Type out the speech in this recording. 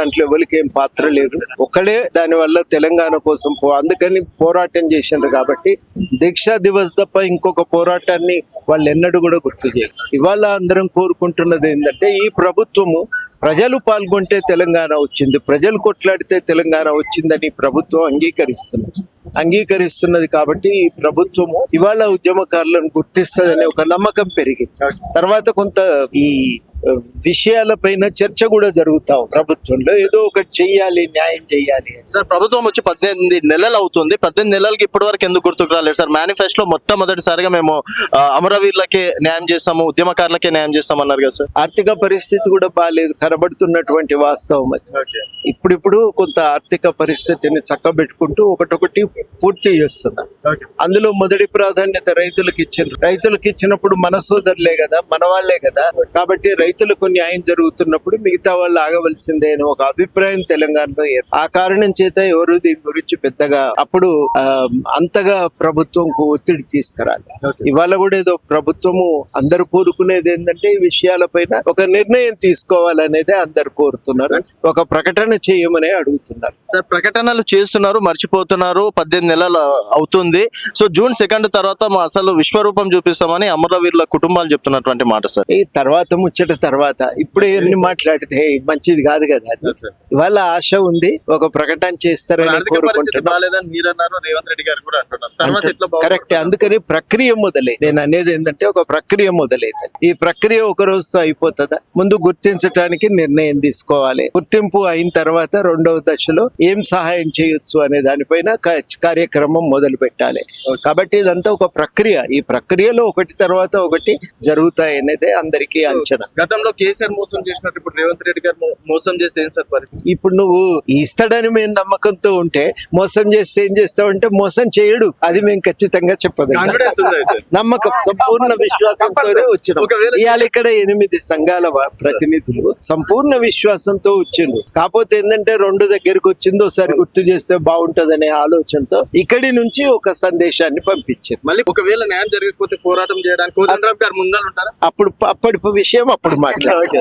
దాంట్లో ఎవరికి ఏం పాత్ర లేదు. ఒకడే దాని వల్ల తెలంగాణ కోసం అందుకని పోరాటం చేసిండ్రు కాబట్టి దీక్షా దివస్ తప్ప ఇంకొక పోరాటాన్ని వాళ్ళు ఎన్నడూ కూడా గుర్తు చేయరు. ఇవాళ అందరం కోరుకుంటున్నది ఏంటంటే ఈ ప్రభుత్వము ప్రజలు పాల్గొంటే తెలంగాణ వచ్చింది, ప్రజలు కొట్లాడితే తెలంగాణ వచ్చిందని ప్రభుత్వం అంగీకరిస్తున్నది కాబట్టి ఈ ప్రభుత్వము ఇవాళ ఉద్యమకారులను గుర్తిస్తుందనే ఒక నమ్మకం పెరిగింది. తర్వాత కొంత ఈ విషయాలపైన చర్చ కూడా జరుగుతాం ప్రభుత్వంలో, ఏదో ఒకటి చెయ్యాలి, న్యాయం చెయ్యాలి. సార్ ప్రభుత్వం వచ్చి 18 నెలలు అవుతుంది. 18 నెలలకి ఇప్పటి వరకు ఎందుకు గుర్తుకు రాలేదు సార్? మేనిఫెస్టోలో మొట్టమొదటిసారిగా మేము అమరవీరులకే న్యాయం చేస్తాము, ఉద్యమకారులకే న్యాయం చేస్తాం అన్నారు కదా సార్. ఆర్థిక పరిస్థితి కూడా బాగాలేదు, కనబడుతున్నటువంటి వాస్తవం అది. ఇప్పుడు కొంత ఆర్థిక పరిస్థితిని చక్కబెట్టుకుంటూ ఒకటొకటి పూర్తి చేస్తున్నారు. అందులో మొదటి ప్రాధాన్యత రైతులకు ఇచ్చినప్పుడు మన సోదరులే కదా, మన వాళ్ళే కదా, కాబట్టి రైతులకు న్యాయం జరుగుతున్నప్పుడు మిగతా వాళ్ళు ఆగవలసిందే అని ఒక అభిప్రాయం తెలంగాణలో ఆ కారణం చేత ఎవరు దీని గురించి పెద్దగా అప్పుడు అంతగా ప్రభుత్వంకు ఒత్తిడి తీసుకురాలి. ఇవాళ కూడా ఏదో ప్రభుత్వము అందరు కోరుకునేది ఏంటంటే ఈ విషయాలపైన ఒక నిర్ణయం తీసుకోవాలనేదే అందరు కోరుతున్నారు, ఒక ప్రకటన చేయమని అడుగుతున్నారు. సార్ ప్రకటనలు చేస్తున్నారు, మర్చిపోతున్నారు. 18 నెలలు అవుతుంది. సో June 2 తర్వాత మా అసలు విశ్వరూపం చూపిస్తామని అమరవీరుల కుటుంబాలు చెప్తున్నటువంటి మాట సార్. ఈ తర్వాత ఇప్పుడే ఎన్ని మాట్లాడితే మంచిది కాదు కదా. ఇవాళ ఆశ ఉంది, ఒక ప్రకటన చేస్తారని కరెక్ట్. అందుకని ప్రక్రియ మొదలైంది. నేను అనేది ఏంటంటే ఒక ప్రక్రియ మొదలైతుంది. ఈ ప్రక్రియ ఒక రోజుతో అయిపోతుందా? ముందు గుర్తించడానికి నిర్ణయం తీసుకోవాలి. గుర్తింపు అయిన తర్వాత రెండవ దశలో ఏం సహాయం చేయొచ్చు అనే దానిపైన కార్యక్రమం మొదలు పెట్టాలి. కాబట్టి ఇదంతా ఒక ప్రక్రియ. ఈ ప్రక్రియలో ఒకటి తర్వాత ఒకటి జరుగుతాయి అనేది అందరికీ అంచనా. గతంలో కేసీఆర్ మోసం చేసినట్టు ఇప్పుడు రేవంత్ రెడ్డి గారు మోసం చేస్తే ఏం సార్ పరిస్థితి? ఇప్పుడు నువ్వు ఇస్తాడని మేము నమ్మకంతో ఉంటే మోసం చేస్తే ఏం చేస్తావంటే మోసం చేయడు, అది మేము ఖచ్చితంగా చెప్పదు. నమ్మకం, సంపూర్ణ విశ్వాసంతోనే వచ్చినాం. ఇవాళ ఇక్కడ 8 సంఘాల ప్రతినిధులు సంపూర్ణ విశ్వాసంతో వచ్చిండ్రు. కాకపోతే ఏంటంటే 2 దగ్గరికి వచ్చింది, ఒకసారి గుర్తు చేస్తే బాగుంటదనే ఆలోచనతో ఇక్కడి నుంచి ఒక సందేశాన్ని పంపించారు. మళ్ళీ ఒకవేళ న్యాయం జరగకపోతే పోరాటం చేయడానికి అప్పటి విషయం అప్పుడు మాట్లాడారు.